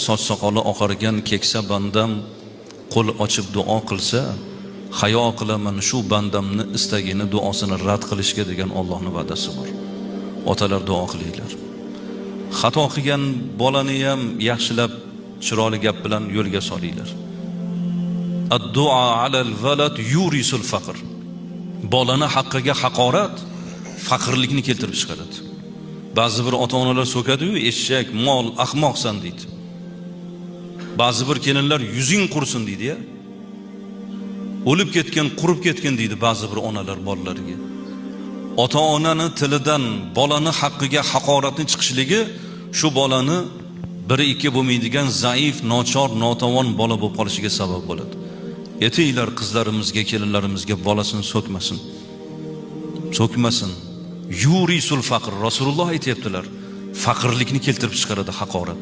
soch soqoli oqargan keksa bandam qo'l ochib duo qilsa, hayo qilaman shu bandamni istagini, duosini rad qilishga degan Allohning va'dasi bor. Otalar duo qilinglar. Xato qilgan bolani ham yaxshilab, chiroyli gap bilan yo'lga solinglar. Ad-du'a alal valad yurisul faqr. Bolani haqqiga haqorat faqirlikni keltirib chiqaradi. Ba'zi bir ota-onalar so'kadi-yu, eshak, mol, ahmoqsan deydi. Ba'zi bir kelinlar yuzing qursin deydi-ya. O'lib ketgan, qurib ketgan deydi ba'zi bir onalar bolalariga. Ota-onani tilidan bolani haqqiga haqoratni chiqishligi shu bolani 1-2 bo'lmaydigan zaif, nochor, notavon bola bo'lib qolishiga sabab bo'ladi. Yetinglar qizlarimizga, kelinlarimizga bolasini so'kmasin. So'kmasin. Yurisul faqr. Rasululloh aytibdilar, faqirlikni keltirib chiqaradi haqorat.